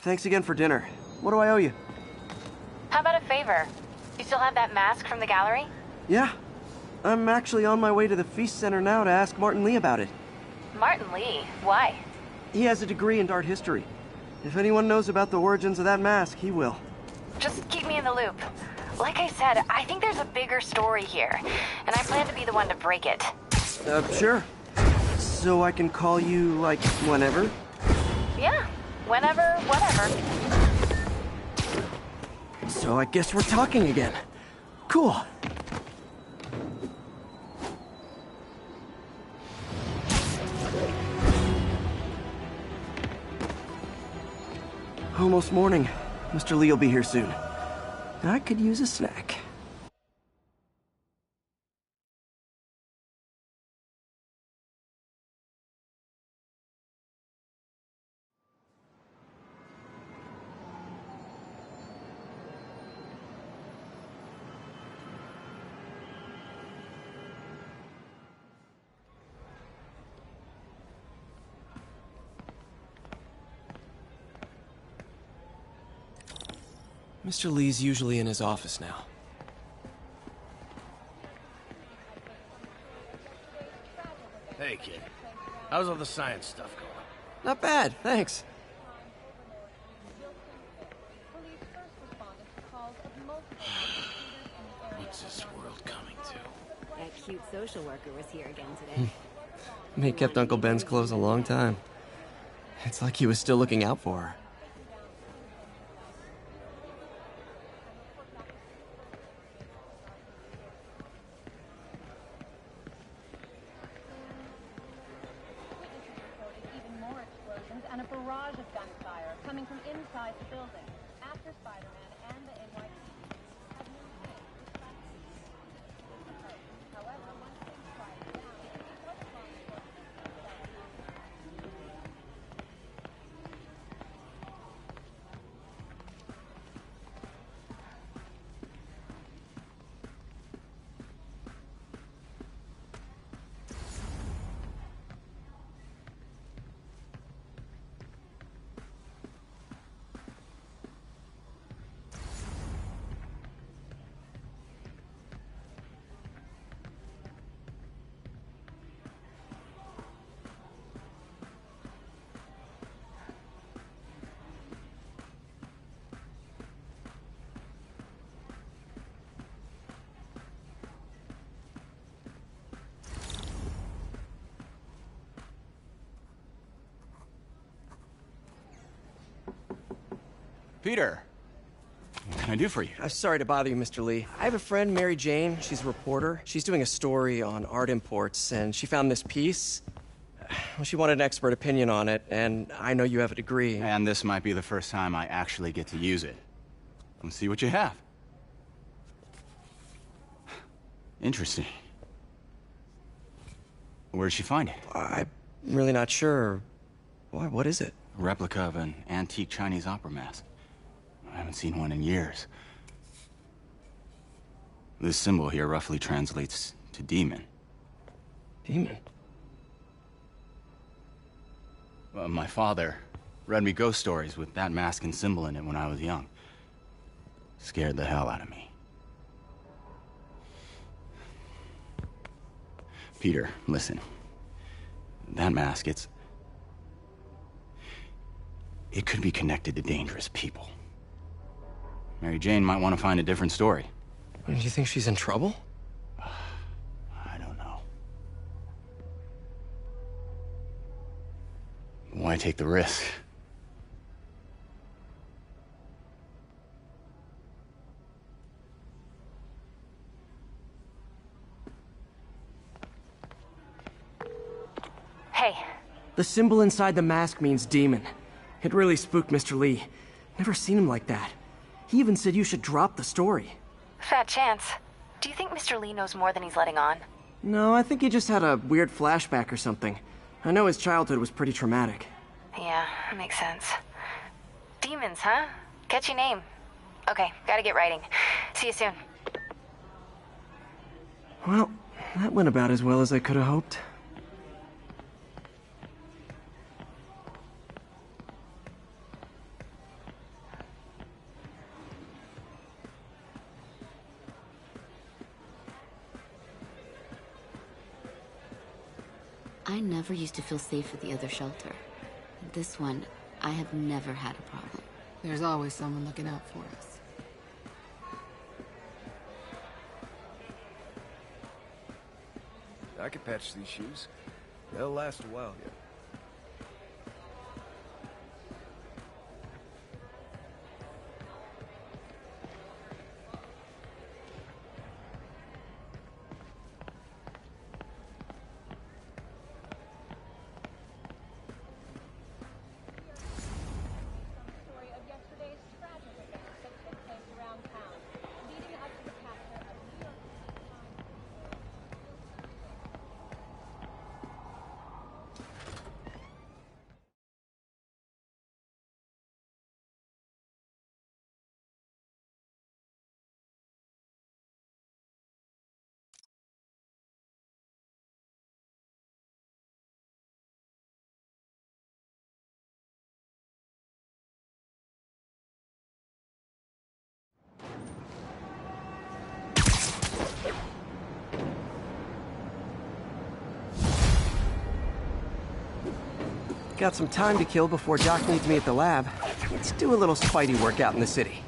thanks again for dinner. What do I owe you? How about a favor? You still have that mask from the gallery? Yeah. I'm actually on my way to the Feast Center now to ask Martin Lee about it. Martin Lee? Why? He has a degree in art history. If anyone knows about the origins of that mask, he will. Just keep me in the loop. Like I said, I think there's a bigger story here, and I plan to be the one to break it. Sure. So I can call you, like, whenever? Yeah, whenever, whatever. So I guess we're talking again. Cool. Almost morning. Mr. Lee will be here soon. I could use a snack. Mr. Lee's usually in his office now. Hey, kid. How's all the science stuff going? Not bad, thanks. What's this world coming to? That cute social worker was here again today. He kept Uncle Ben's clothes a long time. It's like he was still looking out for her. And a barrage of gunfire coming from inside the building after Spider-Man and the NYPD have moved in. However, once things quiet down, it was long Peter, what can I do for you? I'm sorry to bother you, Mr. Lee. I have a friend, Mary Jane. She's a reporter. She's doing a story on art imports, and she found this piece. Well, she wanted an expert opinion on it, and I know you have a degree. And this might be the first time I actually get to use it. Let's see what you have. Interesting. Where did she find it? I'm really not sure. Why, what is it? A replica of an antique Chinese opera mask. I haven't seen one in years. This symbol here roughly translates to demon. Demon? My father read me ghost stories with that mask and symbol in it when I was young. Scared the hell out of me. Peter, listen. That mask, it could be connected to dangerous people. Mary Jane might want to find a different story. Do you think she's in trouble? I don't know. Why take the risk? Hey. The symbol inside the mask means demon. It really spooked Mr. Lee. Never seen him like that. He even said you should drop the story. Fat chance. Do you think Mr. Lee knows more than he's letting on? No, I think he just had a weird flashback or something. I know his childhood was pretty traumatic. Yeah, makes sense. Demons, huh? Catchy name. Okay, gotta get writing. See you soon. Well, that went about as well as I could have hoped. I never used to feel safe at the other shelter. This one, I have never had a problem. There's always someone looking out for us. I could patch these shoes. They'll last a while yet. Story of yesterday's tragic events that took place around town, leading up to the capture of New York Got some time to kill before Doc needs me at the lab. Let's do a little Spidey workout in the city.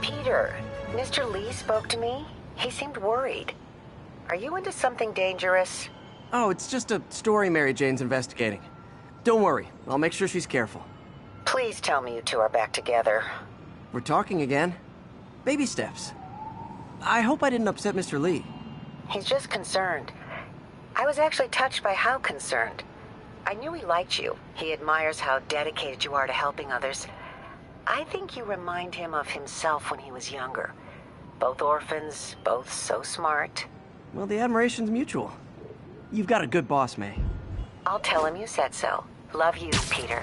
Peter, Mr. Lee spoke to me. He seemed worried. Are you into something dangerous? Oh, it's just a story Mary Jane's investigating. Don't worry, I'll make sure she's careful. Please tell me you two are back together. We're talking again. Baby steps. I hope I didn't upset Mr. Lee. He's just concerned. I was actually touched by how concerned. I knew he liked you. He admires how dedicated you are to helping others. I think you remind him of himself when he was younger. Both orphans, both so smart. Well, the admiration's mutual. You've got a good boss, May. I'll tell him you said so. Love you, Peter.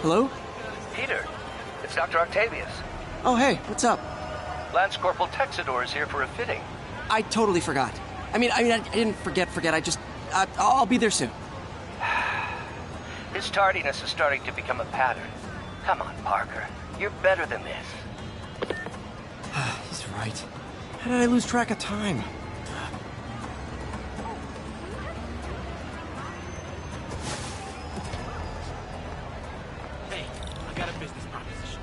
Hello? Peter, it's Dr. Octavius. Oh, hey, what's up? Lance Corporal Texador is here for a fitting. I totally forgot. I didn't forget. I'll be there soon. His tardiness is starting to become a pattern. Come on, Parker. You're better than this. He's right. How did I lose track of time? Hey, I got a business proposition.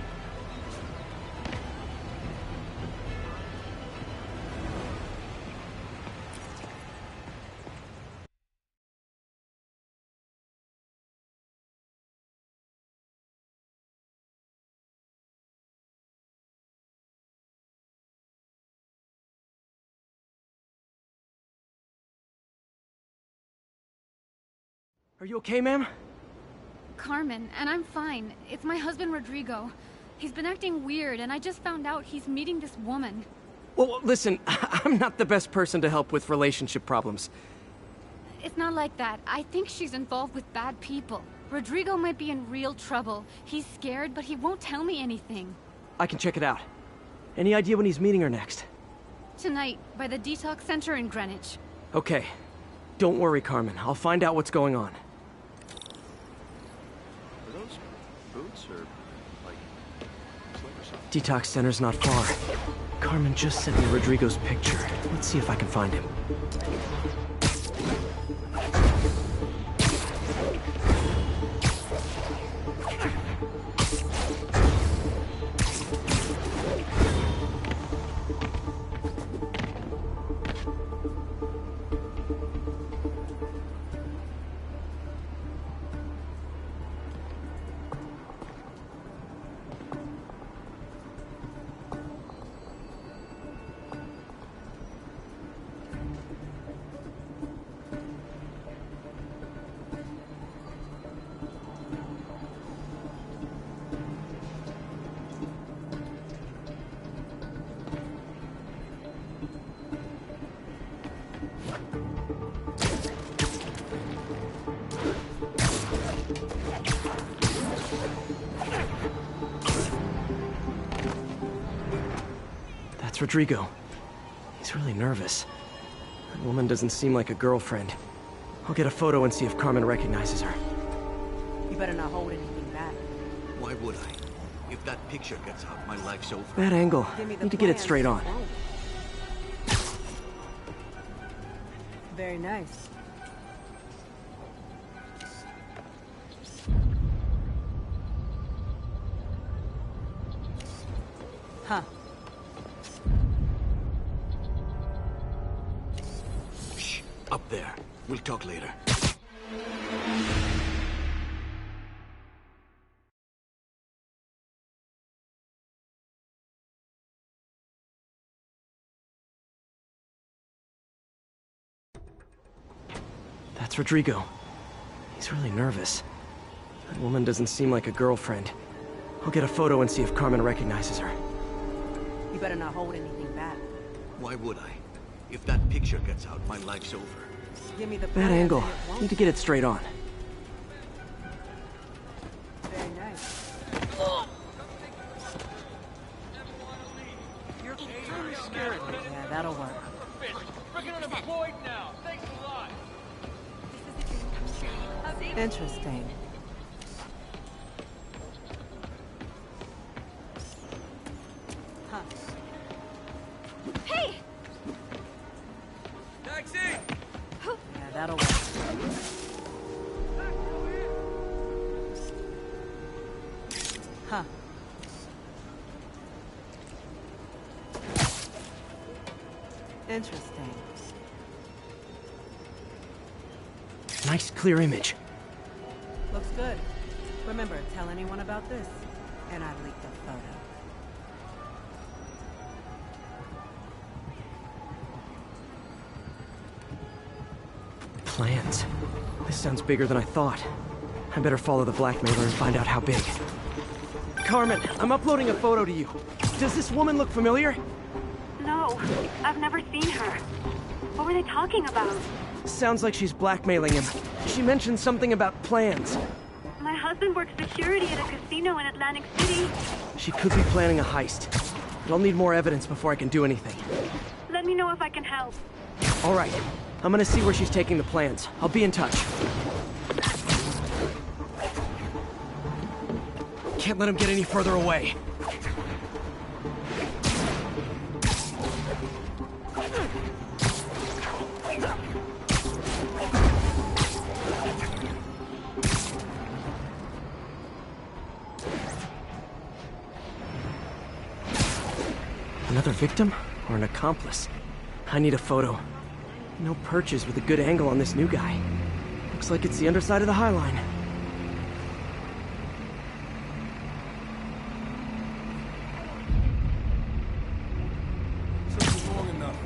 Are you okay, ma'am? Carmen, and I'm fine. It's my husband, Rodrigo. He's been acting weird, and I just found out he's meeting this woman. Well, listen, I'm not the best person to help with relationship problems. It's not like that. I think she's involved with bad people. Rodrigo might be in real trouble. He's scared, but he won't tell me anything. I can check it out. Any idea when he's meeting her next? Tonight, by the detox center in Greenwich. Okay. Don't worry, Carmen. I'll find out what's going on. Are those boots or, like, slipper socks? Detox center's not far. Carmen just sent me Rodrigo's picture. Let's see if I can find him. That's Rodrigo. He's really nervous. That woman doesn't seem like a girlfriend. I'll get a photo and see if Carmen recognizes her. You better not hold anything back. Why would I? If that picture gets out, my life's over. Bad angle. Need to get it straight on. Very nice. Huh. Shh. Up there. We'll talk later. That's Rodrigo. He's really nervous. That woman doesn't seem like a girlfriend. I'll get a photo and see if Carmen recognizes her. You better not hold anything back. Why would I? If that picture gets out, my life's over. Give me the Bad angle. Need to get it straight on. Very nice. You're truly scaring me. Yeah, that'll work. Freaking unemployed now. Thanks a lot. Interesting. Huh. Hey! Taxi! Yeah, that'll work. Huh. Interesting. Nice, clear image. Looks good. Remember, tell anyone about this, and I've leaked the photo. Plans. This sounds bigger than I thought. I better follow the blackmailer and find out how big. Carmen, I'm uploading a photo to you. Does this woman look familiar? No, I've never seen her. What were they talking about? Sounds like she's blackmailing him. She mentioned something about plans. My husband works security at a casino in Atlantic City. She could be planning a heist. But I'll need more evidence before I can do anything. Let me know if I can help. All right. I'm gonna see where she's taking the plans. I'll be in touch. Can't let him get any further away. Another victim or an accomplice? I need a photo. No perches with a good angle on this new guy. Looks like it's the underside of the High Line. Long enough.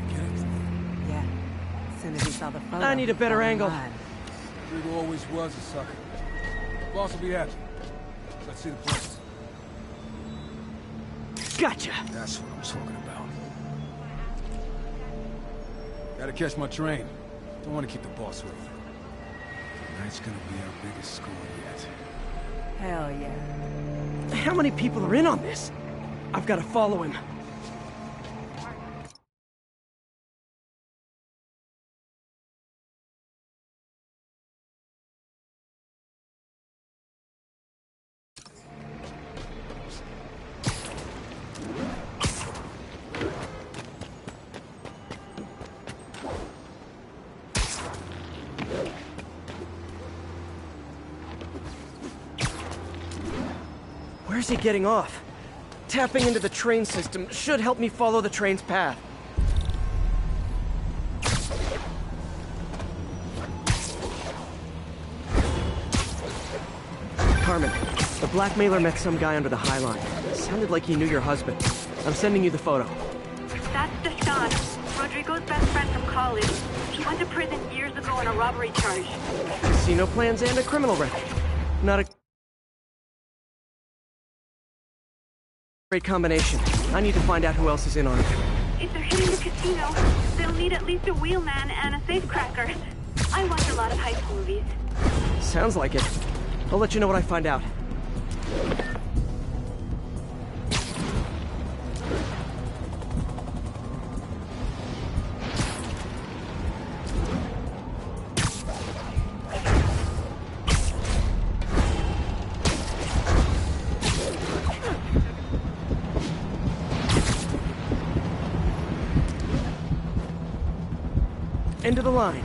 Get it? Yeah. As soon as he saw the photo. I need a better angle. Rodrigo always was a sucker. Boss will be happy. Let's see the place. Gotcha! That's what I'm talking about. Gotta catch my train. Don't want to keep the boss waiting. Tonight's gonna be our biggest score yet. Hell yeah. How many people are in on this? I've got to follow him. Where's he getting off? Tapping into the train system should help me follow the train's path. Carmen, the blackmailer met some guy under the High Line. Sounded like he knew your husband. I'm sending you the photo. That's Deshaun, Rodrigo's best friend from college. He went to prison years ago on a robbery charge. Casino plans and a criminal record. Not a great combination. I need to find out who else is in on it. If they're hitting the casino, they'll need at least a wheelman and a safecracker. I watch a lot of heist movies. Sounds like it. I'll let you know what I find out. End of the line.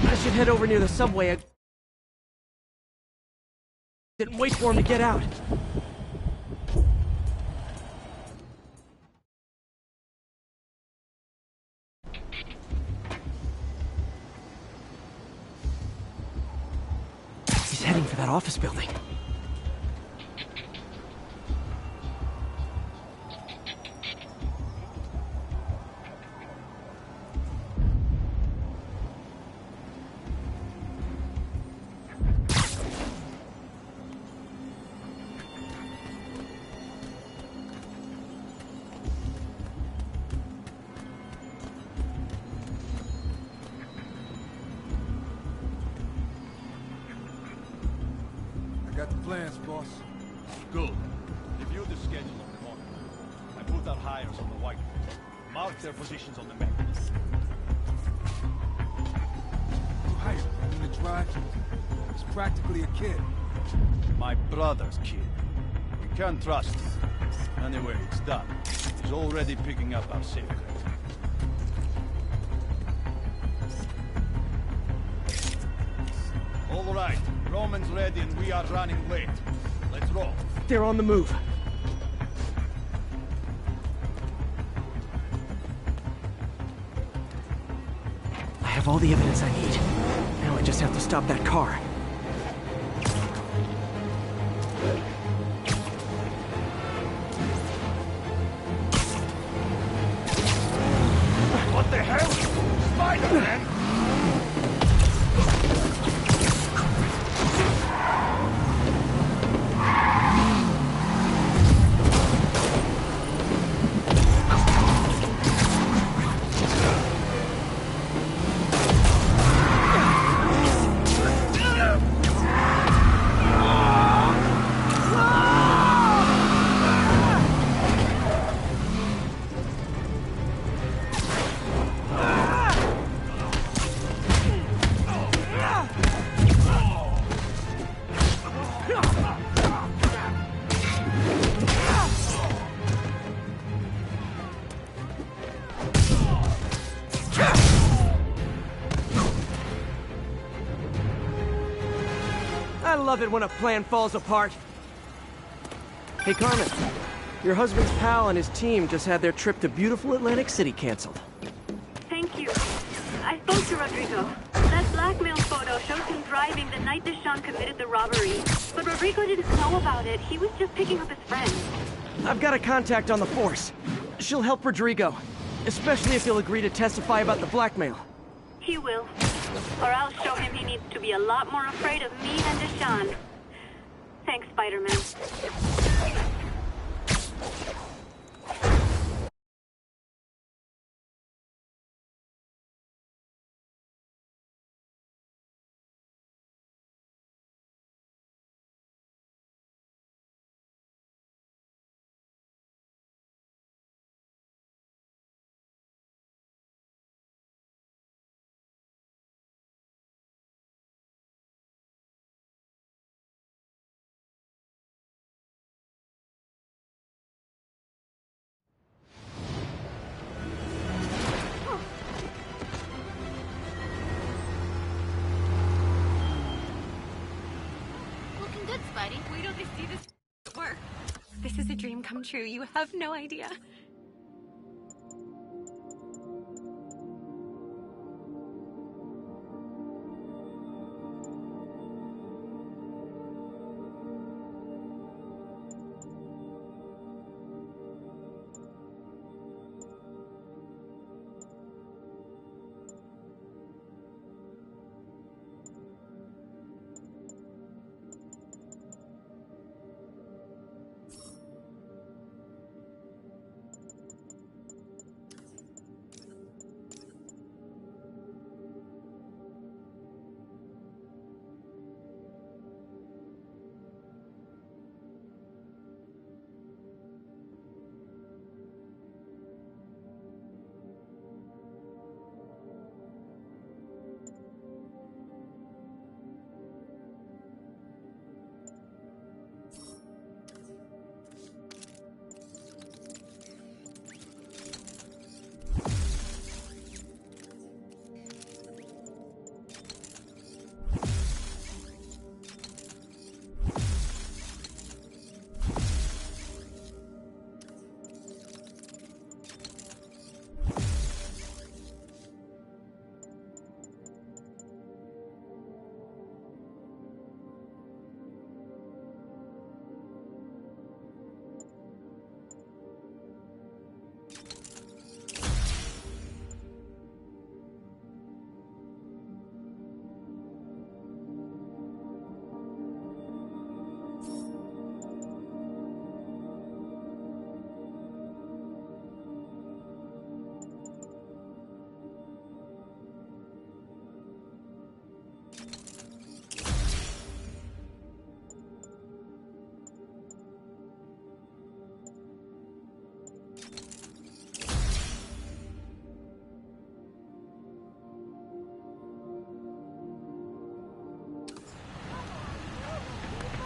I should head over near the subway and wait for him to get out. He's heading for that office building. I got the plans, boss. Good. Review the schedule of the morning. I put our hires on the whiteboard. Mark their positions on the map. You hired him to drive? He's practically a kid. My brother's kid. We can't trust him. Anyway, it's done. He's already picking up our secret. All right. Roman's ready and we are running late. Let's roll. They're on the move. I have all the evidence I need. Now I just have to stop that car. What the hell? Spider-Man! I love it when a plan falls apart. Hey, Carmen. Your husband's pal and his team just had their trip to beautiful Atlantic City canceled. Thank you. I spoke to Rodrigo. That blackmail photo shows him driving the night Deshaun committed the robbery. But Rodrigo didn't know about it. He was just picking up his friend. I've got a contact on the force. She'll help Rodrigo, especially if he'll agree to testify about the blackmail. He will. Or I'll show him he needs to be a lot more afraid of me than Deshaun. Thanks, Spider-Man. Looking good, Spidey. Wait till they see this work. This is a dream come true. You have no idea.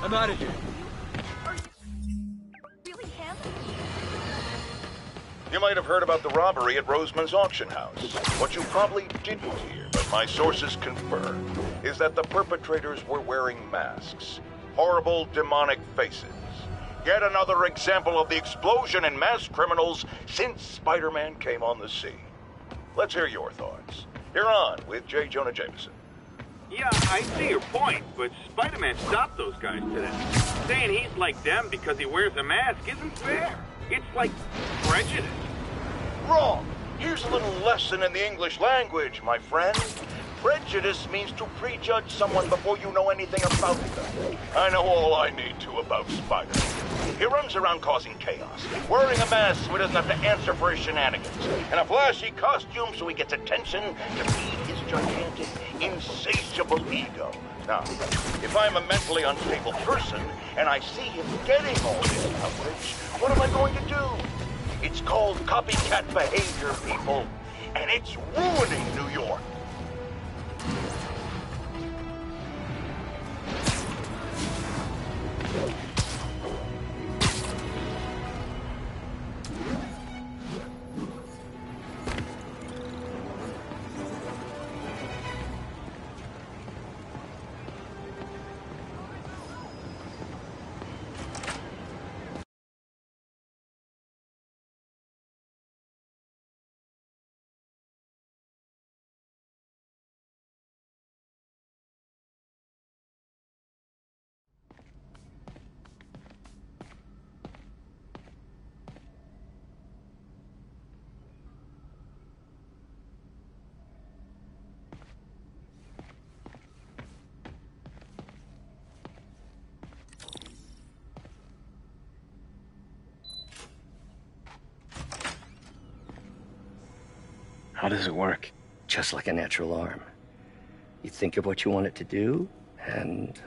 I'm out of here. Really him? You might have heard about the robbery at Roseman's auction house. What you probably didn't hear, but my sources confirm, is that the perpetrators were wearing masks. Horrible, demonic faces. Yet another example of the explosion in mass criminals since Spider-Man came on the scene. Let's hear your thoughts. You're on with J. Jonah Jameson. Yeah, I see your point, but Spider-Man stopped those guys today. Saying he's like them because he wears a mask isn't fair. It's like prejudice. Wrong. Here's a little lesson in the English language, my friend. Prejudice means to prejudge someone before you know anything about them. I know all I need to about Spider. He runs around causing chaos, wearing a mask so he doesn't have to answer for his shenanigans, and a flashy costume so he gets attention to feed his gigantic, insatiable ego. Now, if I'm a mentally unstable person and I see him getting all this coverage, what am I going to do? It's called copycat behavior, people, and it's ruining New York. How does it work? Just like a natural arm. You think of what you want it to do, and...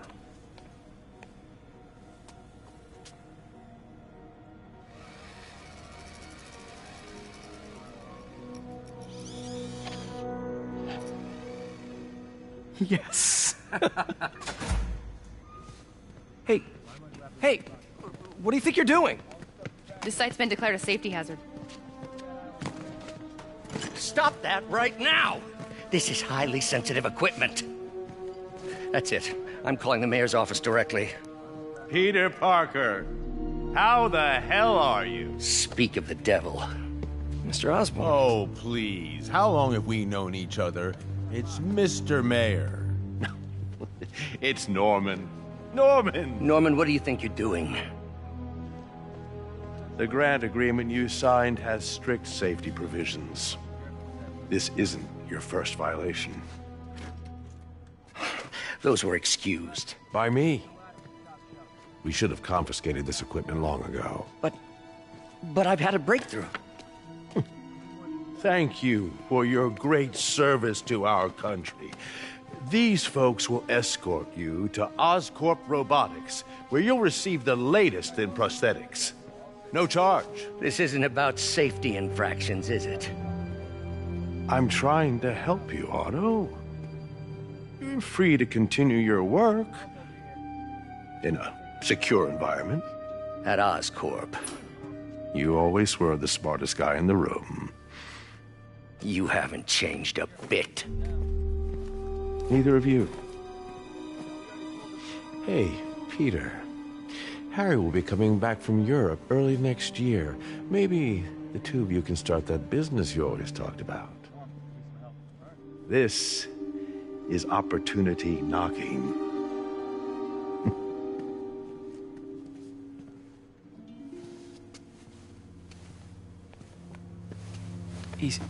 Yes. Hey, what do you think you're doing? This site's been declared a safety hazard. Stop that right now! This is highly sensitive equipment. That's it. I'm calling the mayor's office directly. Peter Parker, how the hell are you? Speak of the devil. Mr. Osborn. Oh, please. How long have we known each other? It's Mr. Mayor. It's Norman. Norman! Norman, what do you think you're doing? The grant agreement you signed has strict safety provisions. This isn't your first violation. Those were excused. By me. We should have confiscated this equipment long ago. But I've had a breakthrough. Thank you for your great service to our country. These folks will escort you to Oscorp Robotics, where you'll receive the latest in prosthetics. No charge. This isn't about safety infractions, is it? I'm trying to help you, Otto. You're free to continue your work in a secure environment. At Oscorp. You always were the smartest guy in the room. You haven't changed a bit. Neither of you. Hey, Peter. Harry will be coming back from Europe early next year. Maybe the two of you can start that business you always talked about. This is opportunity knocking.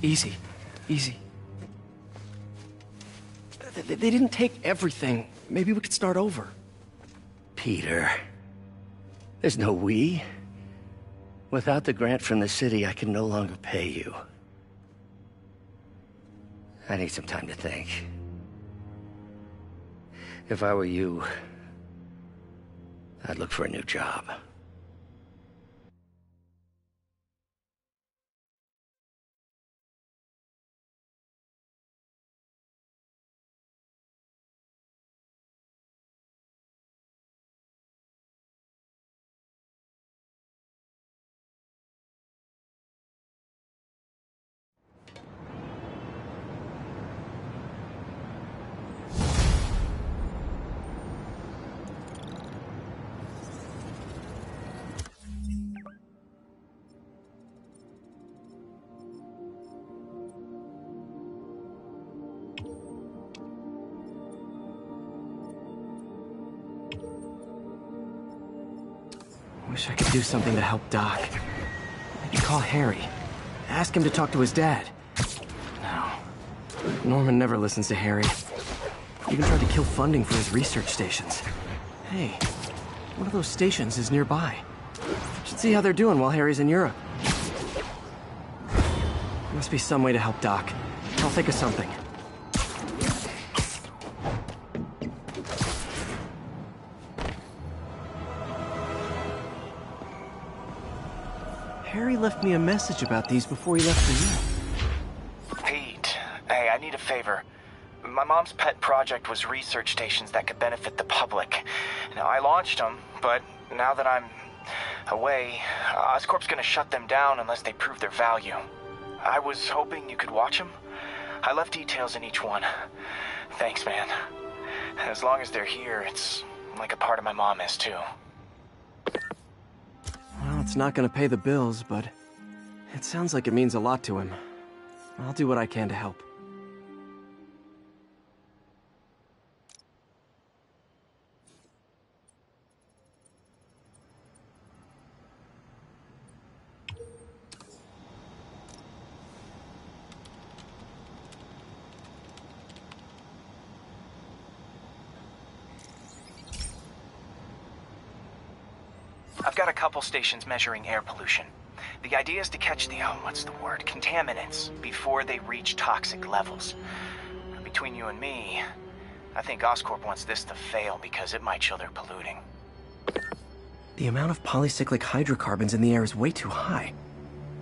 Easy. They didn't take everything. Maybe we could start over. Peter, there's no we. Without the grant from the city, I can no longer pay you. I need some time to think. If I were you, I'd look for a new job. Wish I could do something to help Doc. I could call Harry. Ask him to talk to his dad. No. Norman never listens to Harry. Even tried to kill funding for his research stations. Hey, one of those stations is nearby. Should see how they're doing while Harry's in Europe. Must be some way to help Doc. I'll think of something. Harry left me a message about these before he left for you. Pete, hey, I need a favor. My mom's pet project was research stations that could benefit the public. Now, I launched them, but now that I'm away, Oscorp's gonna shut them down unless they prove their value. I was hoping you could watch them. I left details in each one. Thanks, man. As long as they're here, it's like a part of my mom is, too. Well, it's not gonna pay the bills, but it sounds like it means a lot to him. I'll do what I can to help. I've got a couple stations measuring air pollution. The idea is to catch the, contaminants before they reach toxic levels. Between you and me, I think Oscorp wants this to fail because it might show they're polluting. The amount of polycyclic hydrocarbons in the air is way too high.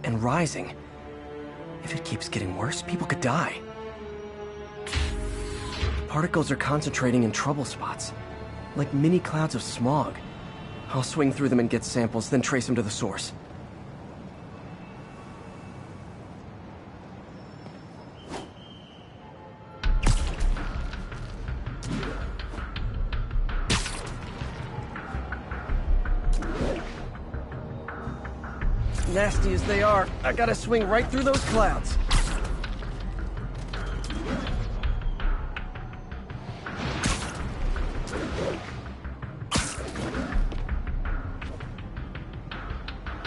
And rising. If it keeps getting worse, people could die. Particles are concentrating in trouble spots, like mini clouds of smog. I'll swing through them and get samples, then trace them to the source. Nasty as they are, I gotta swing right through those clouds.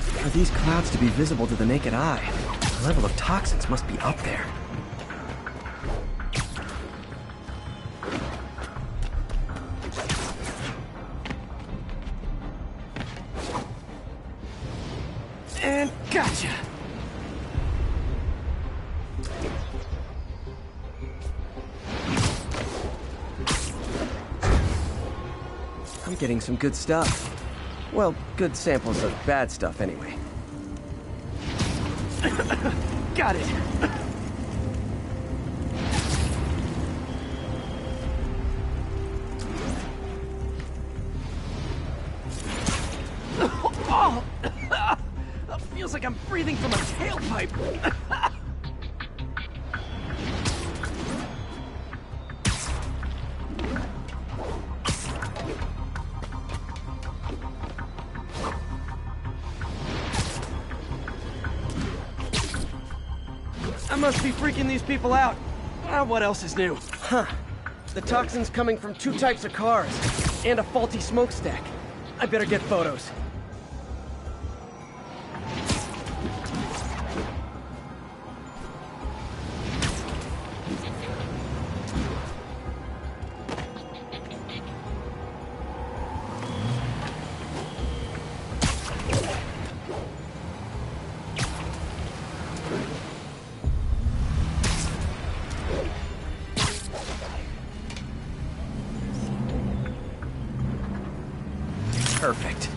For these clouds to be visible to the naked eye, the level of toxins must be up there. And gotcha! I'm getting some good stuff. Well, good samples of bad stuff anyway. Got it! Oh! Feels like I'm breathing from a tailpipe. I must be freaking these people out. What else is new? Huh. The toxin's coming from 2 types of cars, and a faulty smokestack. I better get photos. Perfect.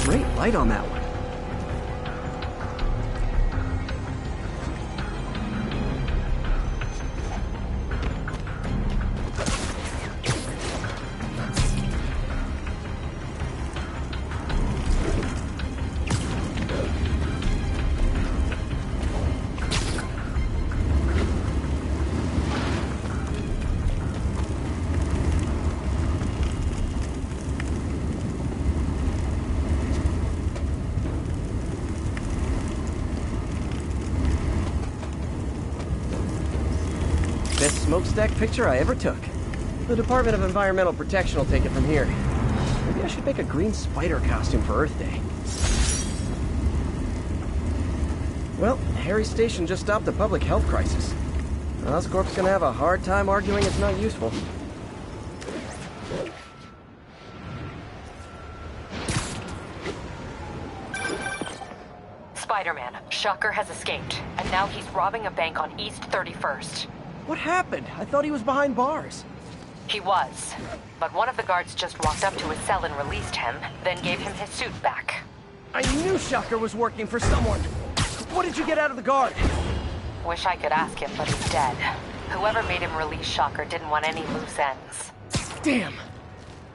Great light on that one. Best smokestack picture I ever took. The Department of Environmental Protection will take it from here. Maybe I should make a green spider costume for Earth Day. Well, Harry's station just stopped a public health crisis. Oscorp's gonna have a hard time arguing it's not useful. Spider-Man, Shocker has escaped, and now he's robbing a bank on East 31st. What happened? I thought he was behind bars. He was, but one of the guards just walked up to his cell and released him, then gave him his suit back. I knew Shocker was working for someone. What did you get out of the guard? Wish I could ask him, but he's dead. Whoever made him release Shocker didn't want any loose ends. Damn.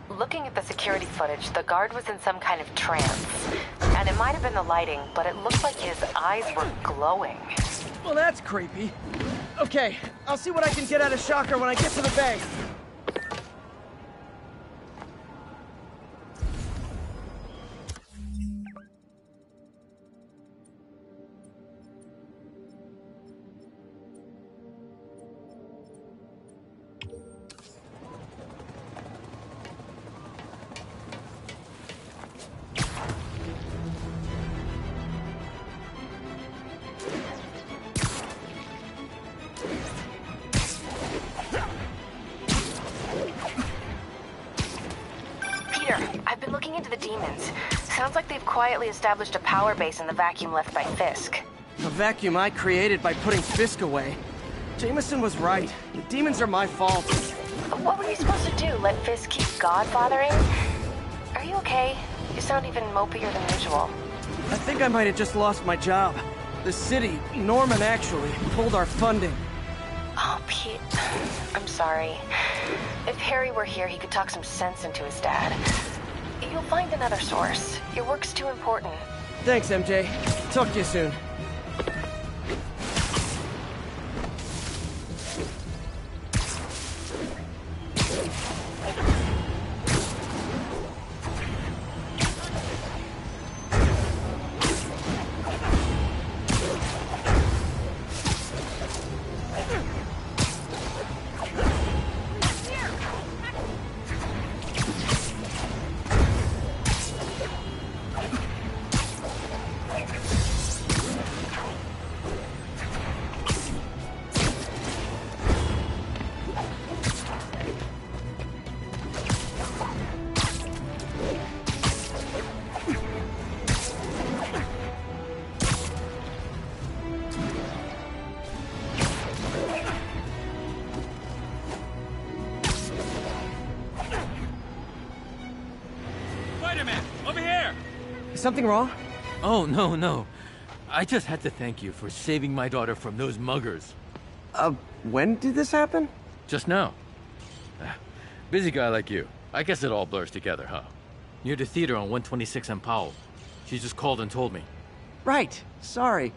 Looking at the security footage, the guard was in some kind of trance. And it might have been the lighting, but it looked like his eyes were glowing. Well, that's creepy. Okay, I'll see what I can get out of Shocker when I get to the bay. I've been looking into the demons. Sounds like they've quietly established a power base in the vacuum left by Fisk. A vacuum I created by putting Fisk away. Jameson was right. The demons are my fault. What were you supposed to do? Let Fisk keep godfathering? Are you okay? You sound even mopier than usual. I think I might have just lost my job. The city, Norman actually, pulled our funding. Oh, Pete. I'm sorry. If Harry were here, he could talk some sense into his dad. You'll find another source. Your work's too important. Thanks, MJ. Talk to you soon. Something wrong? Oh, no. I just had to thank you for saving my daughter from those muggers. When did this happen? Just now. Busy guy like you. I guess it all blurs together, huh? Near the theater on 126 and Powell. She just called and told me. Right. Sorry.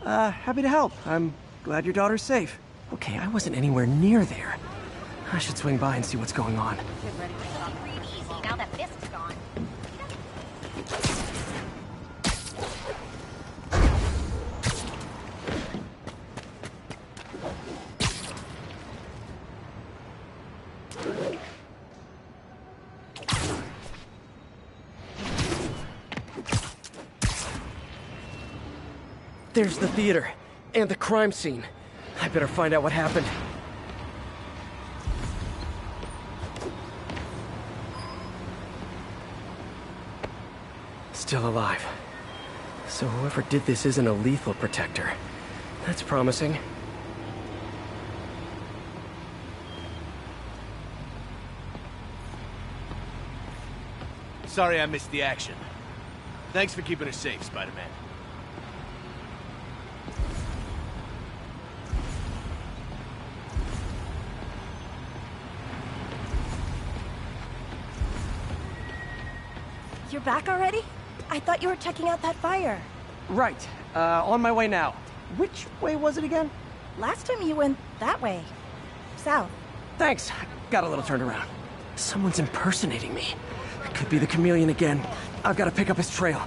Happy to help. I'm glad your daughter's safe. Okay, I wasn't anywhere near there. I should swing by and see what's going on. Now that Fisk's gone. There's the theater, and the crime scene. I better find out what happened. Still alive. So whoever did this isn't a lethal protector. That's promising. Sorry I missed the action. Thanks for keeping us safe, Spider-Man. You're back already? I thought you were checking out that fire. Right. On my way now. Which way was it again? Last time you went that way. South. Thanks. Got a little turned around. Someone's impersonating me. It could be the chameleon again. I've got to pick up his trail.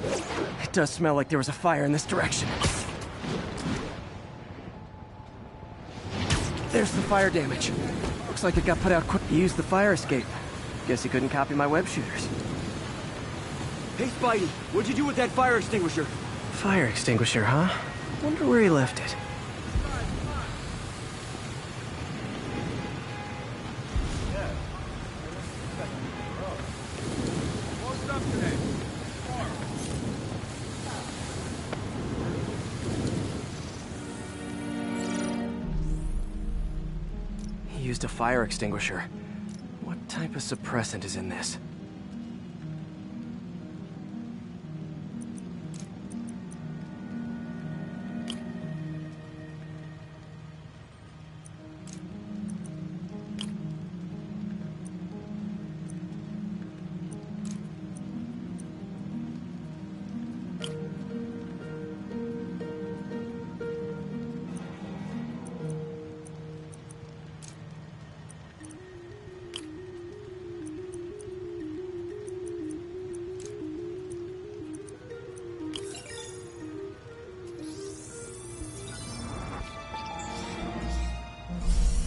It does smell like there was a fire in this direction. There's the fire damage. Looks like it got put out quick. He used the fire escape. Guess he couldn't copy my web shooters. Hey, Spidey, what'd you do with that fire extinguisher? Fire extinguisher, huh? Wonder where he left it. He used a fire extinguisher. What type of suppressant is in this?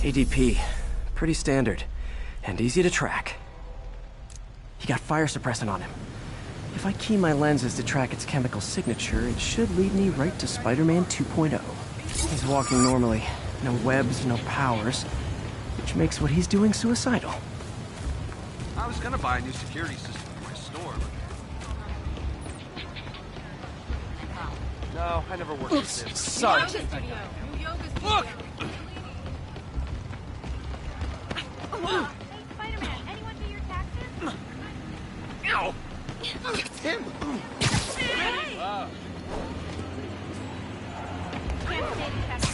ADP. Pretty standard. And easy to track. He got fire suppressant on him. If I key my lenses to track its chemical signature, it should lead me right to Spider-Man 2.0. He's walking normally. No webs, no powers. Which makes what he's doing suicidal. I was gonna buy a new security system for my store, but... No, I never worked Oops, with this. sorry. Look! Hey, Spider-Man, anyone do your taxes? Ow! It's him! Hey! Wow. Can't stay detected.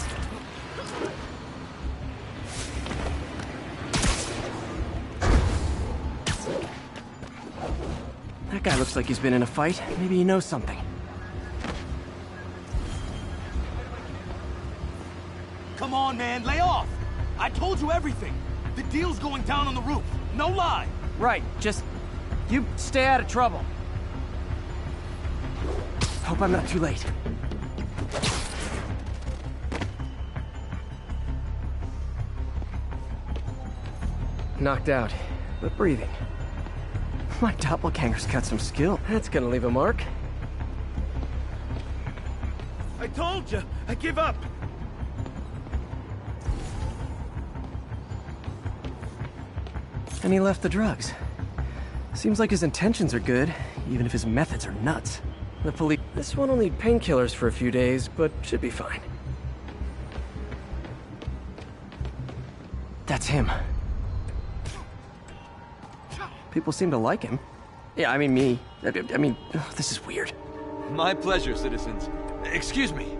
That guy looks like he's been in a fight. Maybe he knows something. Come on, man, lay off! I told you everything! The deal's going down on the roof, no lie! Right, just... you stay out of trouble. Hope I'm not too late. Knocked out, but breathing. My doppelganger's got some skill. That's gonna leave a mark. I told you, I give up! And he left the drugs. Seems like his intentions are good, even if his methods are nuts. The police... This one will need painkillers for a few days, but should be fine. That's him. People seem to like him. Yeah, I mean me. I mean, this is weird. My pleasure, citizens. Excuse me.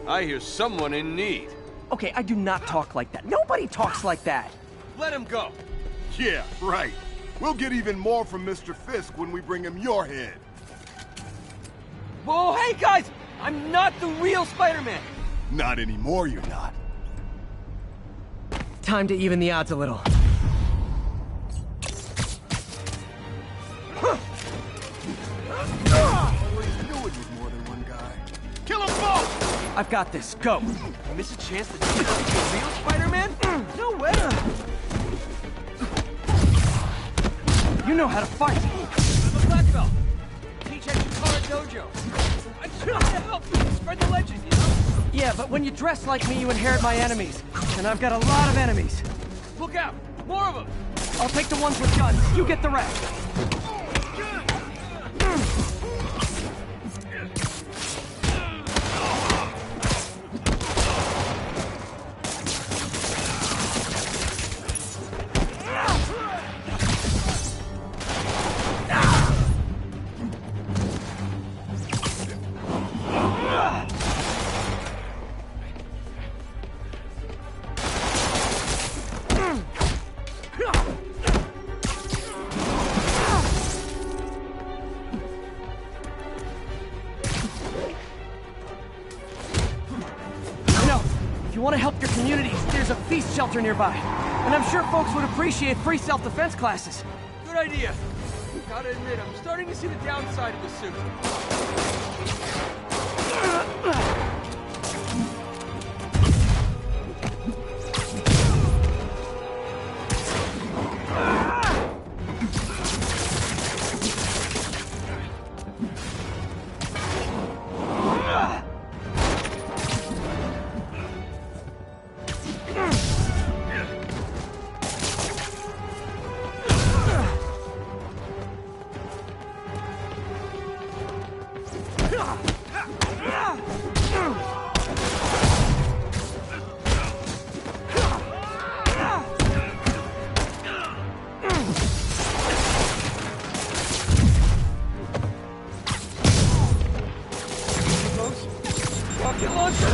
I hear someone in need. Okay, I do not talk like that. Nobody talks like that. Let him go. Yeah, right. We'll get even more from Mr. Fisk when we bring him your head. Whoa, hey guys! I'm not the real Spider-Man! Not anymore, you're not. Time to even the odds a little. Always knew it was more than one guy. Kill them both! I've got this. Go. You miss a chance to see the real Spider-Man? No way! You know how to fight. I'm a black belt. Teach at Chikara Dojo. I'm trying to help you spread the legend, you know? Yeah, but when you dress like me, you inherit my enemies. And I've got a lot of enemies. Look out! More of them! I'll take the ones with guns. You get the rest. You want to help your community, there's a feast shelter nearby. And I'm sure folks would appreciate free self-defense classes. Good idea. Gotta admit, I'm starting to see the downside of the suit. Rocket launcher!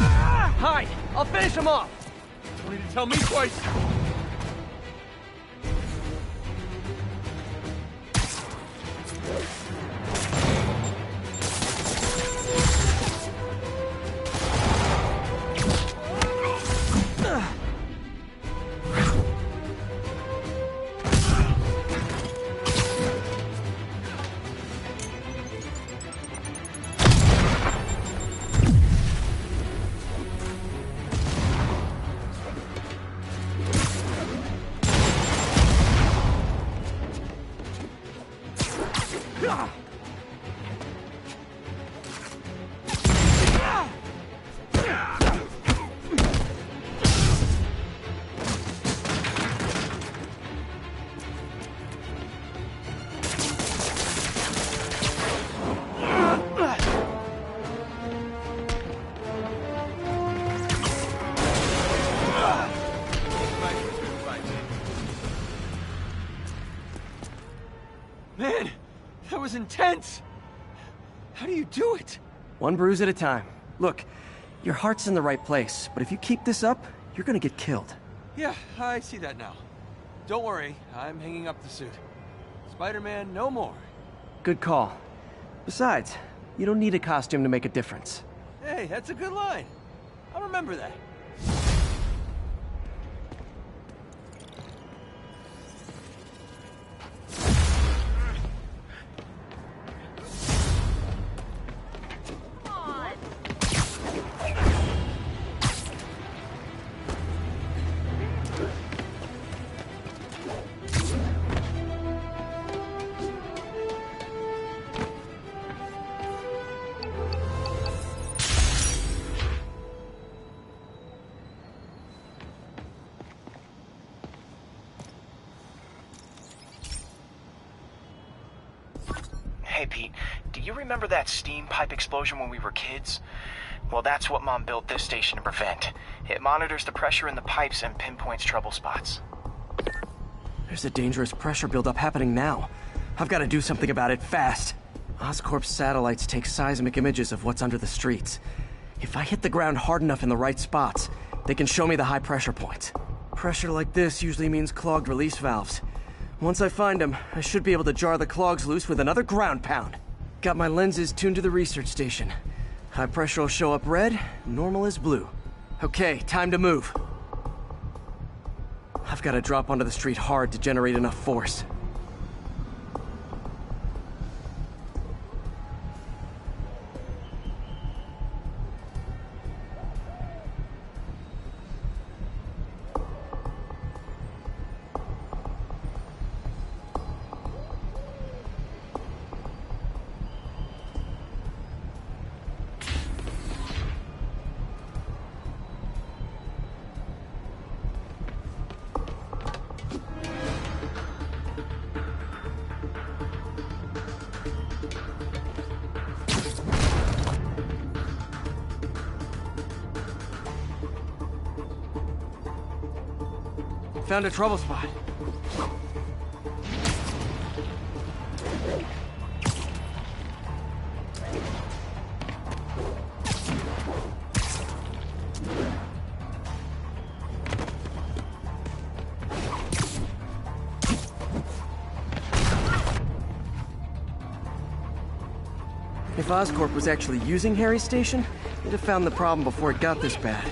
Hide! I'll finish him off! You need to tell me twice! Man, that was intense! How do you do it? One bruise at a time. Look, your heart's in the right place, but if you keep this up, you're gonna get killed. Yeah, I see that now. Don't worry, I'm hanging up the suit. Spider-Man, no more. Good call. Besides, you don't need a costume to make a difference. Hey, that's a good line. I'll remember that. Hey, Pete, do you remember that steam pipe explosion when we were kids? Well, that's what Mom built this station to prevent. It monitors the pressure in the pipes and pinpoints trouble spots. There's a dangerous pressure buildup happening now. I've got to do something about it fast. Oscorp's satellites take seismic images of what's under the streets. If I hit the ground hard enough in the right spots, they can show me the high pressure points. Pressure like this usually means clogged release valves. Once I find them, I should be able to jar the clogs loose with another ground pound. Got my lenses tuned to the research station. High pressure will show up red, normal is blue. Okay, time to move. I've got to drop onto the street hard to generate enough force. Found a trouble spot. If Oscorp was actually using Harry's station, they'd have found the problem before it got this bad.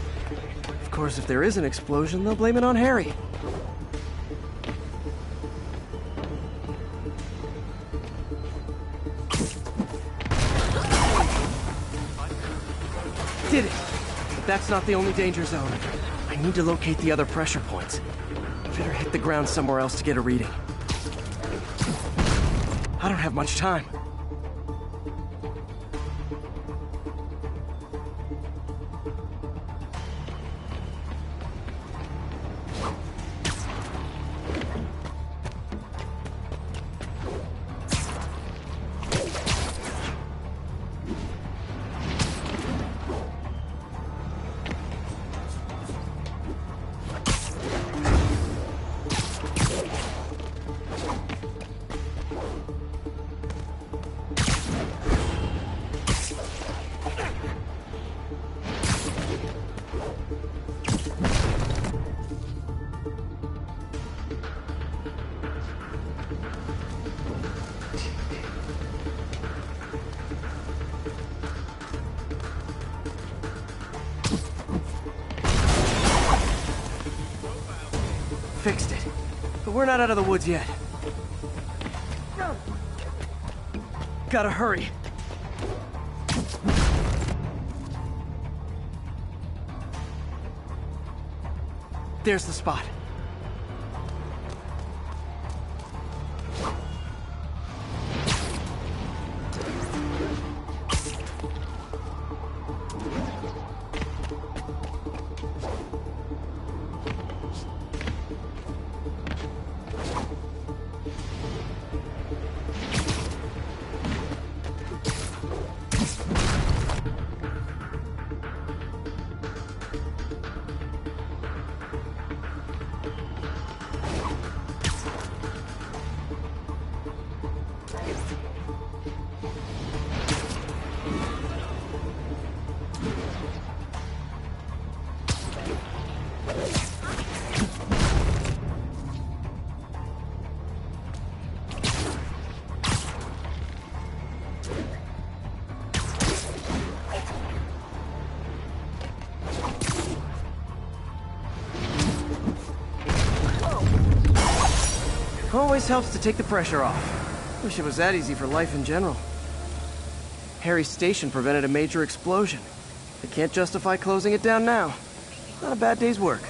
Of course, if there is an explosion, they'll blame it on Harry. did it! But that's not the only danger zone. I need to locate the other pressure points. Better hit the ground somewhere else to get a reading. I don't have much time. Fixed it. But we're not out of the woods yet. Gotta hurry. There's the spot. Always helps to take the pressure off. Wish it was that easy for life in general. Harry's station prevented a major explosion. They can't justify closing it down now. Not a bad day's work.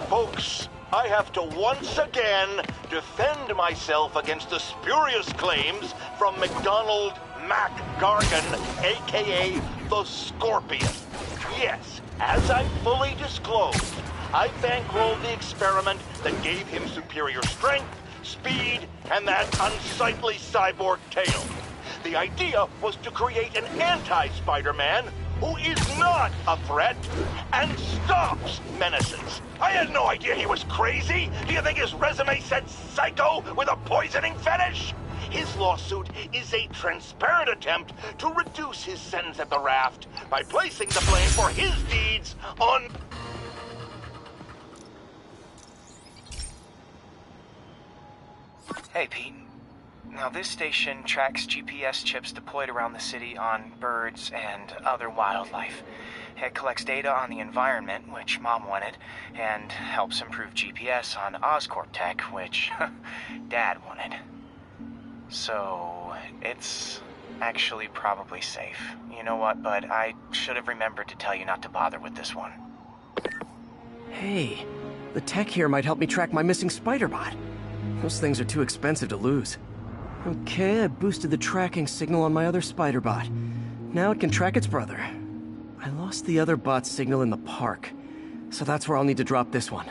Folks, I have to once again defend myself against the spurious claims from McDonald Mac Gargan, aka the Scorpion. Yes, as I fully disclosed, I bankrolled the experiment that gave him superior strength, speed, and that unsightly cyborg tail. The idea was to create an anti-Spider-Man who is not a threat and stops menaces. I had no idea he was crazy. Do you think his resume said psycho with a poisoning fetish? His lawsuit is a transparent attempt to reduce his sentence at the raft by placing the blame for his deeds on... Hey, Pete. Now, this station tracks GPS chips deployed around the city on birds and other wildlife. It collects data on the environment, which Mom wanted, and helps improve GPS on Oscorp tech, which Dad wanted. So, it's actually probably safe. You know what, bud? I should have remembered to tell you not to bother with this one. Hey, the tech here might help me track my missing spider bot. Those things are too expensive to lose. Okay, I boosted the tracking signal on my other spider bot. Now it can track its brother. I lost the other bot's signal in the park, so that's where I'll need to drop this one.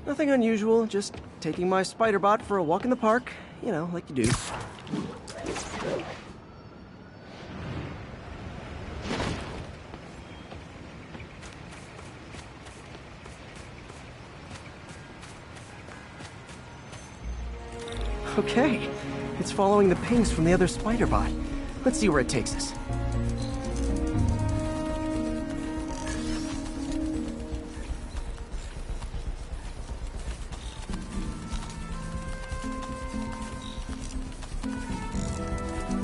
Nothing unusual, just taking my spider bot for a walk in the park. You know, like you do. Okay, it's following the pings from the other spider bot. Let's see where it takes us.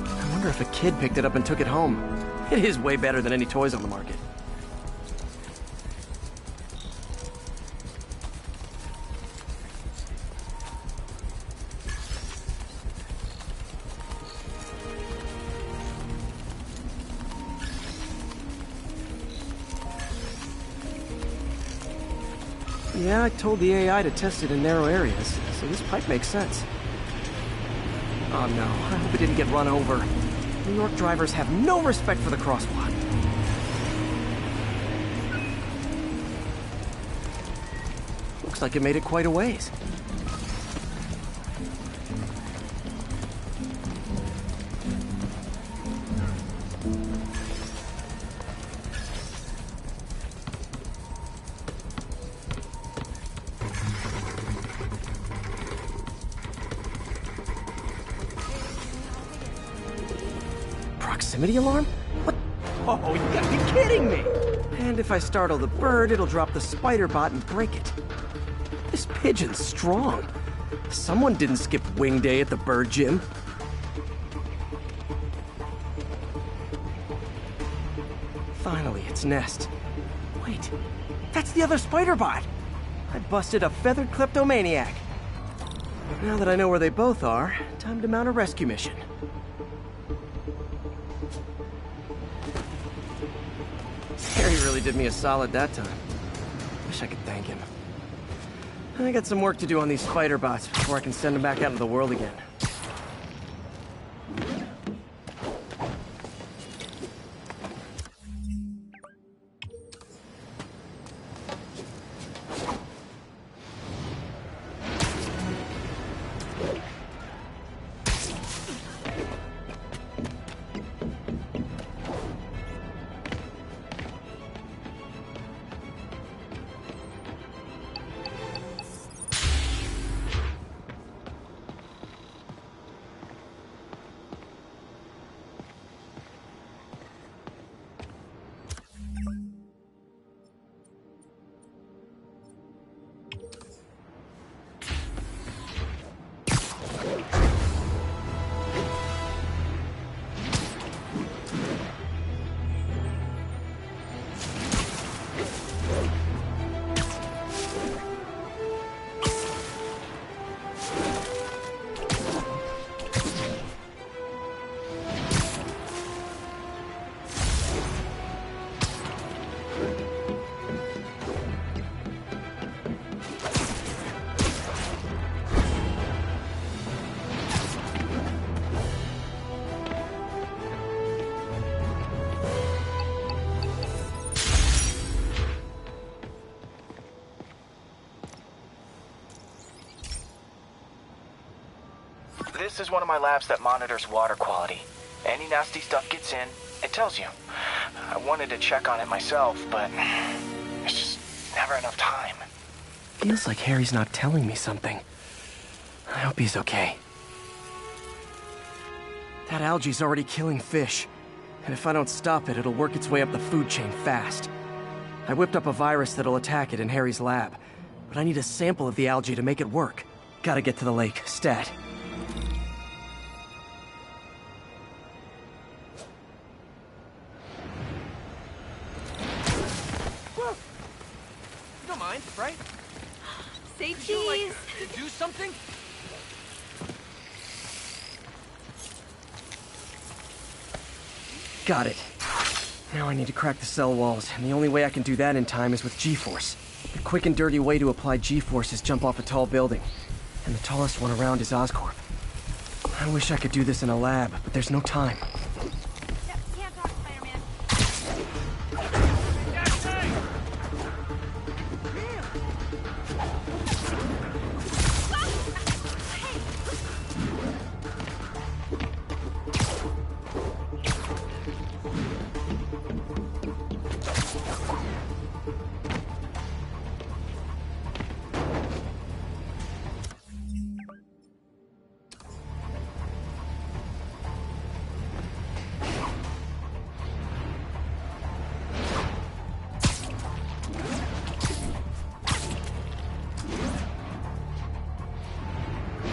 I wonder if a kid picked it up and took it home. It is way better than any toys on the market. Yeah, I told the AI to test it in narrow areas, so this pipe makes sense. Oh no, I hope it didn't get run over. New York drivers have no respect for the crosswalk. Looks like it made it quite a ways. Proximity alarm? What? Oh, you gotta be kidding me! And if I startle the bird, it'll drop the spider bot and break it. This pigeon's strong. Someone didn't skip wing day at the bird gym. Finally, its nest. Wait, that's the other spider bot! I busted a feathered kleptomaniac. Now that I know where they both are, time to mount a rescue mission. Harry really did me a solid that time. Wish I could thank him. I got some work to do on these spider bots before I can send them back out into the world again. This is one of my labs that monitors water quality. Any nasty stuff gets in, it tells you. I wanted to check on it myself, but there's just never enough time. Feels like Harry's not telling me something. I hope he's okay. That algae's already killing fish. And if I don't stop it, it'll work its way up the food chain fast. I whipped up a virus that'll attack it in Harry's lab. But I need a sample of the algae to make it work. Gotta get to the lake. Stat. You don't mind, right? Say Did you, like, cheese. do something? Got it. Now I need to crack the cell walls, and the only way I can do that in time is with G-force. The quick and dirty way to apply G-force is jump off a tall building. And the tallest one around is Oscorp. I wish I could do this in a lab, but there's no time. Can't talk, Spider-Man.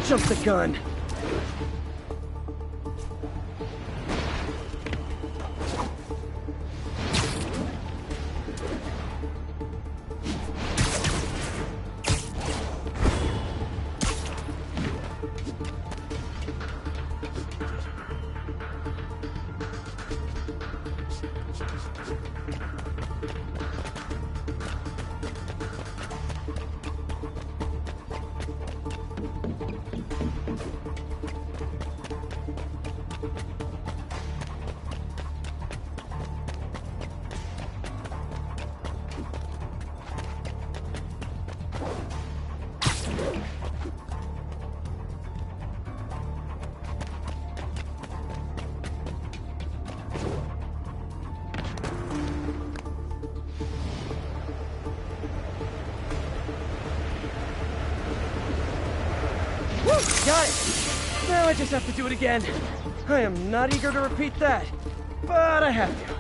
Jump the gun. Got it! Now I just have to do it again. I am not eager to repeat that, but I have to.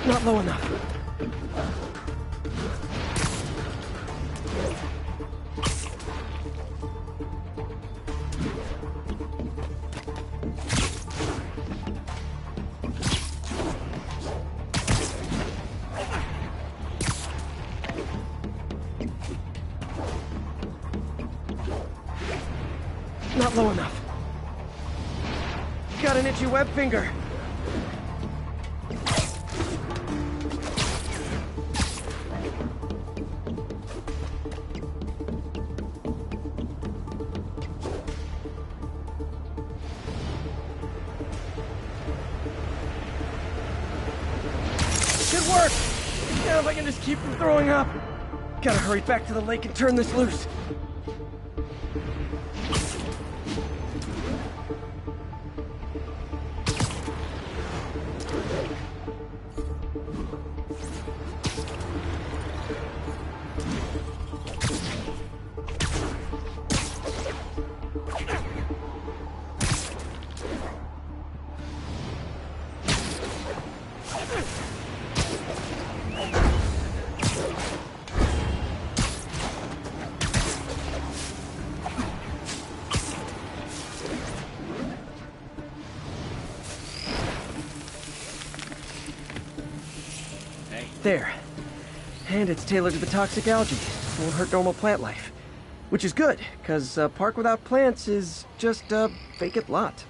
Not low enough. Not low enough. Got an itchy web finger. Good work! Now if I can just keep from throwing up. Gotta hurry back to the lake and turn this loose. There. And it's tailored to the toxic algae. Won't hurt normal plant life. Which is good, because a park without plants is just a vacant lot.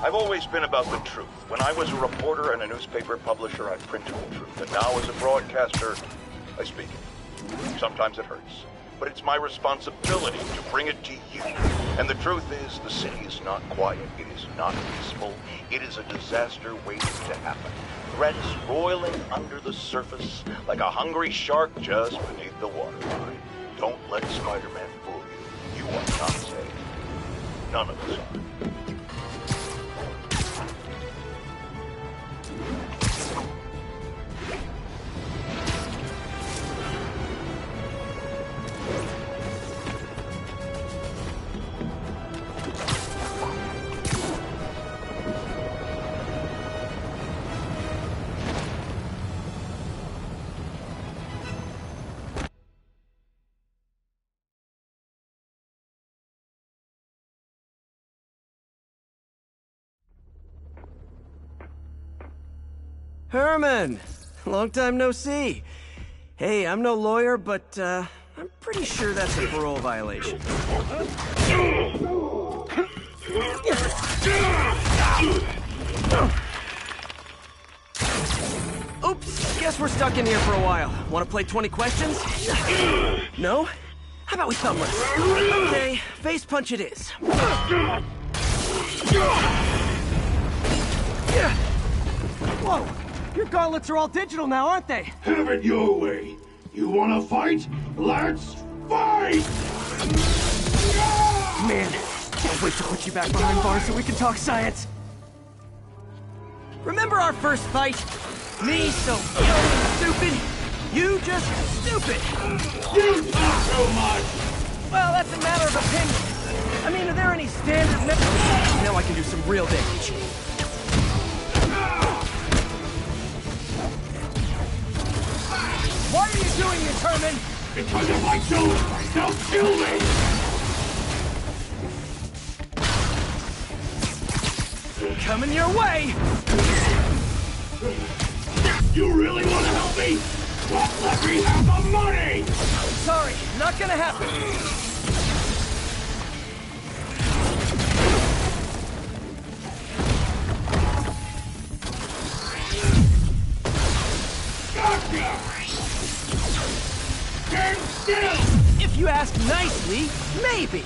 I've always been about the truth. When I was a reporter and a newspaper publisher, I printed the truth. And now as a broadcaster, I speak it. Sometimes it hurts. But it's my responsibility to bring it to you. And the truth is, the city is not quiet. It is not peaceful. It is a disaster waiting to happen. Threats roiling under the surface like a hungry shark just beneath the waterline. Don't let Spider-Man fool you. You are not safe. None of us are. Herman! Long time no see. Hey, I'm no lawyer, but, I'm pretty sure that's a parole violation. Oops, guess we're stuck in here for a while. Want to play 20 questions? No? How about we thumb wrestle? Okay, face punch it is. Whoa! Your gauntlets are all digital now, aren't they? Have it your way. You wanna fight? Let's fight! Man, can't wait to put you back behind bars so we can talk science. Remember our first fight? Me so young and stupid, you just stupid. You talk so much! Well, that's a matter of opinion. I mean, are there any standard methods? Now I can do some real damage. Why are you doing this, Herman? Because if I don't, they'll kill me! Coming your way! You really want to help me? Don't let me have the money! Sorry, not gonna happen. Gotcha! Stand still! If you ask nicely, maybe.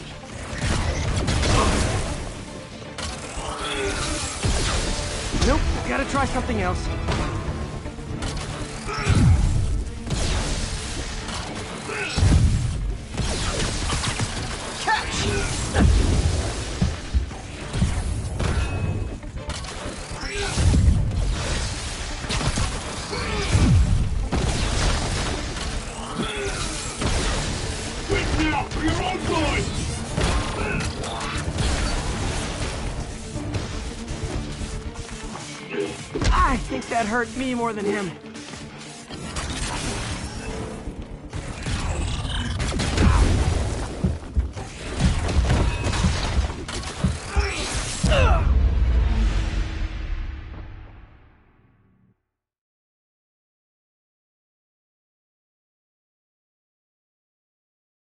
Nope, gotta try something else. For your own good! I think that hurt me more than him.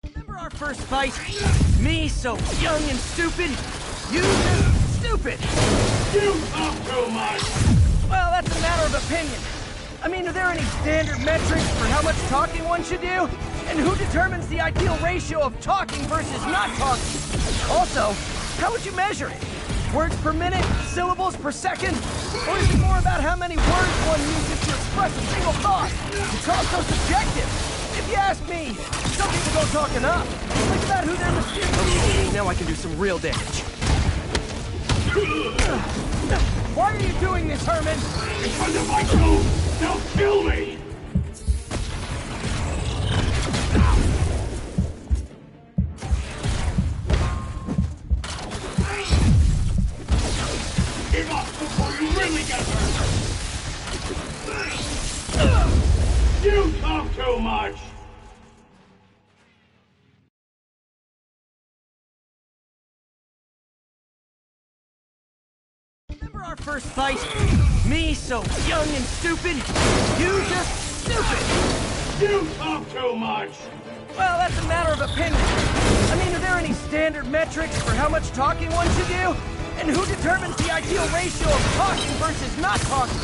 Remember our first fight? Me so young and stupid, you just stupid. You talk too much! Well, that's a matter of opinion. I mean, are there any standard metrics for how much talking one should do? And who determines the ideal ratio of talking versus not talking? Also, how would you measure it? Words per minute? Syllables per second? Or is it more about how many words one uses to express a single thought? It's all so subjective. If you ask me, some people don't talk enough. Think about who they're mysterious. Now I can do some real damage. Why are you doing this, Herman? Because if I don't, they'll kill me! Give up before you really get hurt! You talk too much! Remember our first fight? Me so young and stupid, you just stupid. You talk too much! Well, that's a matter of opinion. I mean, are there any standard metrics for how much talking one should do? And who determines the ideal ratio of talking versus not talking?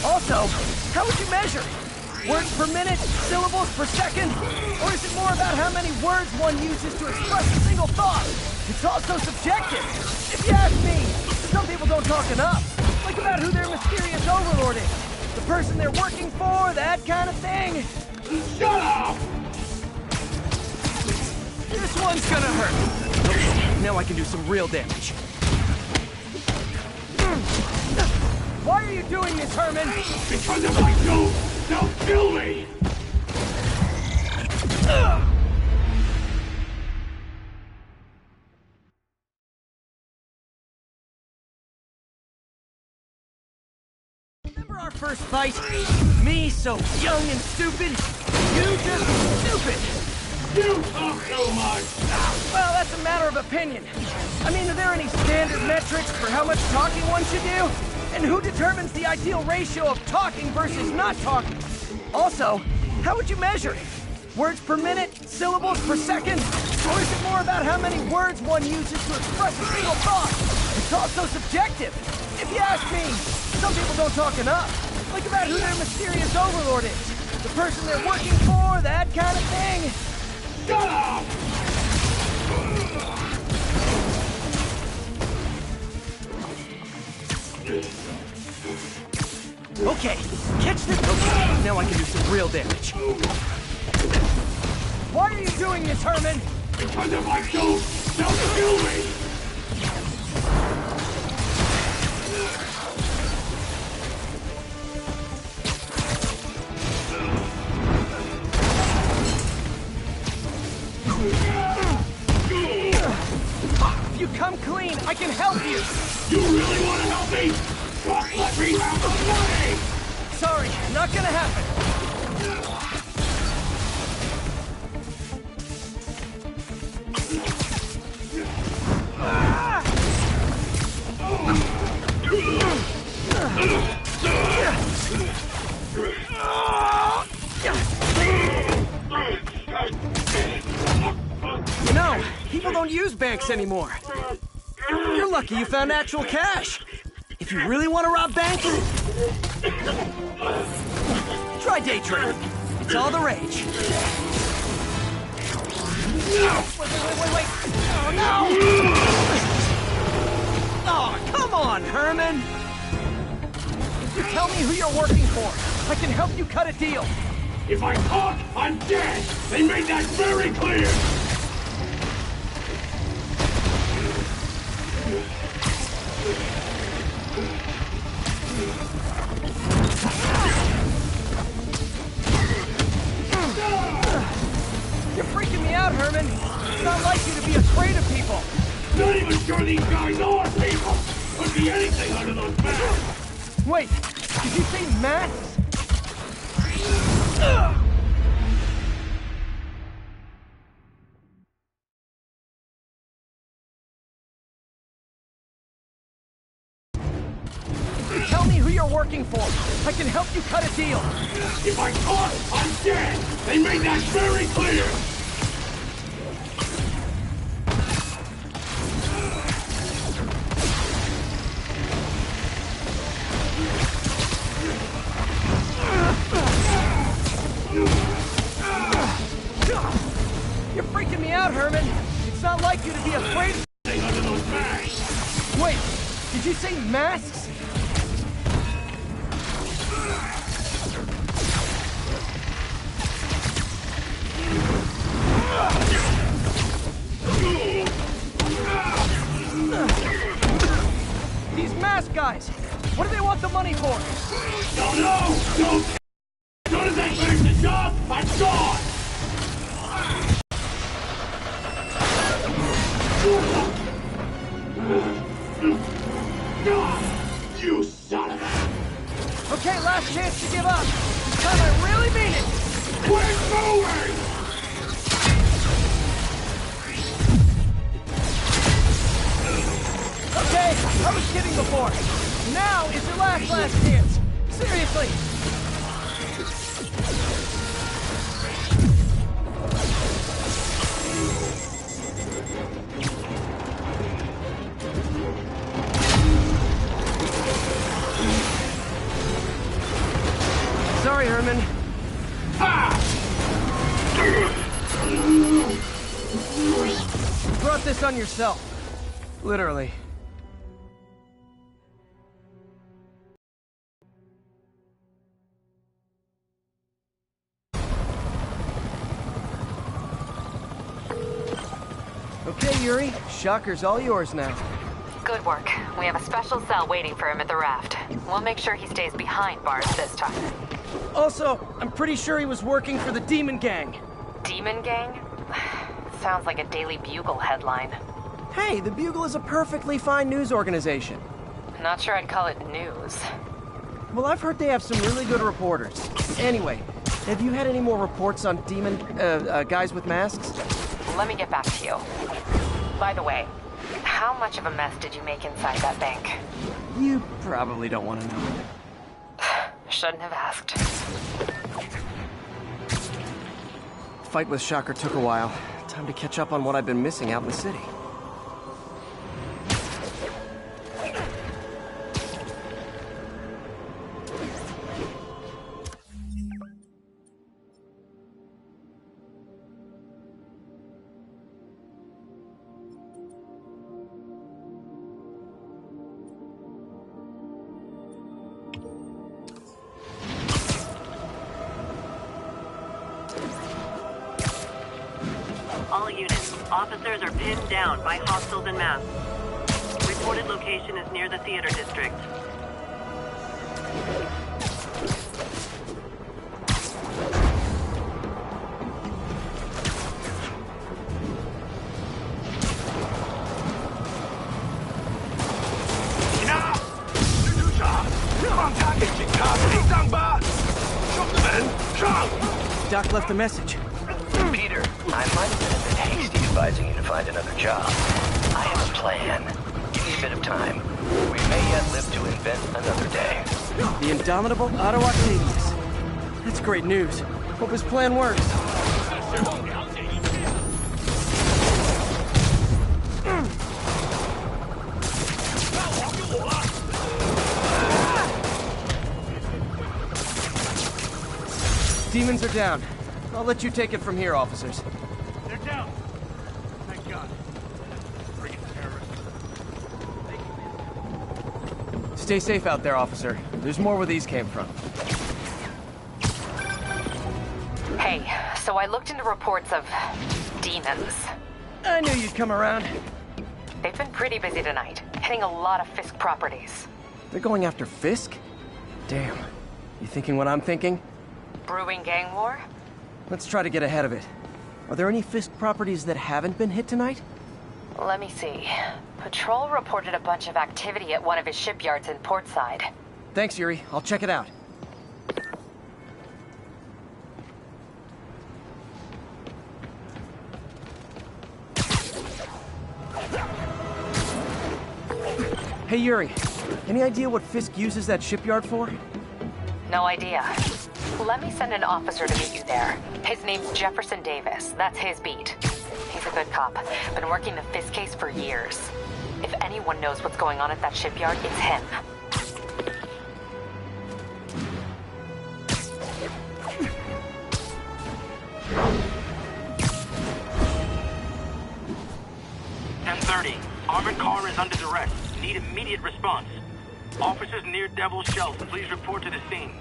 Also, how would you measure? Words per minute, syllables per second? Or is it more about how many words one uses to express a single thought? It's also subjective. If you ask me, some people don't talk enough. Like about who their mysterious overlord is. The person they're working for, that kind of thing. Shut up! This one's gonna hurt. Okay, now I can do some real damage. Why are you doing this, Herman? Because if I don't, they'll kill me! Remember our first fight? Me, so young and stupid. You just stupid. You talk too much! Well, that's a matter of opinion. I mean, are there any standard metrics for how much talking one should do? And who determines the ideal ratio of talking versus not talking? Also, how would you measure it? Words per minute, syllables per second? Or is it more about how many words one uses to express a single thought? It's also subjective. If you ask me, some people don't talk enough. Like about who their mysterious overlord is. The person they're working for, that kind of thing. Shut up! Okay, catch this. Okay, now I can do some real damage. Why are you doing this, Herman? Because if I don't, they'll kill me! If you come clean, I can help you! You really want to help me? Just let me have the money! Sorry, not gonna happen. You know, people don't use banks anymore. You're lucky you found actual cash. If you really want to rob banks, try day trading. It's all the rage. Wait. Oh, no! Oh, come on, Herman! If you tell me who you're working for, I can help you cut a deal. If I talk, I'm dead! They made that very clear! You're freaking me out, Herman. It's not like you to be afraid of people. Not even sure these guys are people! Could be anything under those masks! Wait, did you say masks? Tell me who you're working for. I can help you cut a deal. If I talk, I'm dead! They made that very clear! You're freaking me out, Herman. It's not like you to be afraid of... Under those masks! Wait, did you say masks? These mask guys, what do they want the money for? Don't know! Don't! As soon as they finish the job, I'm gone! You son of a... Okay, last chance to give up. This time I really mean it. We're moving! Okay, I was kidding before. Now is your last chance. Seriously. Sorry, Herman. You brought this on yourself. Literally. Okay, Yuri. Shocker's all yours now. Good work. We have a special cell waiting for him at the raft. We'll make sure he stays behind bars this time. Also, I'm pretty sure he was working for the Demon Gang. Demon Gang? Sounds like a Daily Bugle headline. Hey, the Bugle is a perfectly fine news organization. Not sure I'd call it news. Well, I've heard they have some really good reporters. Anyway, have you had any more reports on demon, guys with masks? Let me get back to you. By the way, how much of a mess did you make inside that bank? You probably don't want to know. Shouldn't have asked. Fight with Shocker took a while. Time to catch up on what I've been missing out in the city. All units, officers are pinned down by hostiles en masse. Reported location is near the theater district. Doc left a message. Peter, I might have been a bit hasty advising you to find another job. I have a plan. Give me a bit of time. We may yet live to invent another day. The indomitable Otto Octavius. That's great news. Hope his plan works. Demons are down. I'll let you take it from here, officers. They're down. Thank God. Friggin' terrorists. Stay safe out there, officer. There's more where these came from. Hey, so I looked into reports of demons. I knew you'd come around. They've been pretty busy tonight, hitting a lot of Fisk properties. They're going after Fisk? Damn. You thinking what I'm thinking? Brewing gang war? Let's try to get ahead of it. Are there any Fisk properties that haven't been hit tonight? Let me see. Patrol reported a bunch of activity at one of his shipyards in Portside. Thanks, Yuri. I'll check it out. Hey, Yuri. Any idea what Fisk uses that shipyard for? No idea. Let me send an officer to meet you there. His name's Jefferson Davis. That's his beat. He's a good cop. Been working the Fisk case for years. If anyone knows what's going on at that shipyard, it's him. M30. Armored car is under duress. Need immediate response. Officers near Devil's Shelf, please report to the scene.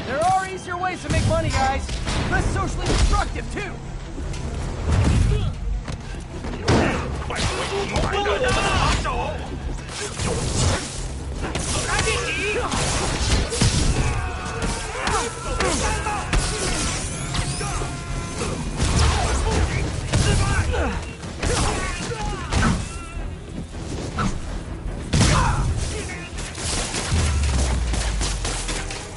There are easier ways to make money, guys. Less socially destructive, too.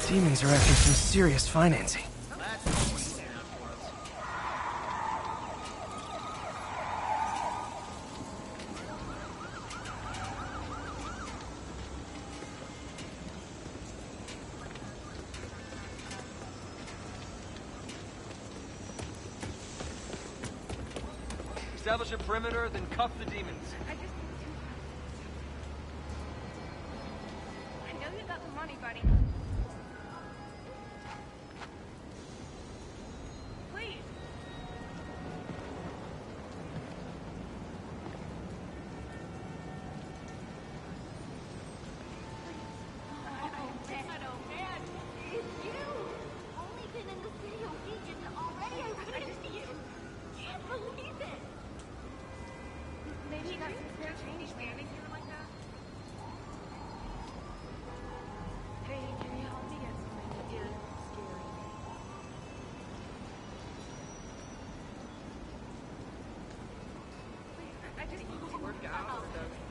Demons are after some serious financing. Establish a perimeter, then cuff the demons. Did he work out or does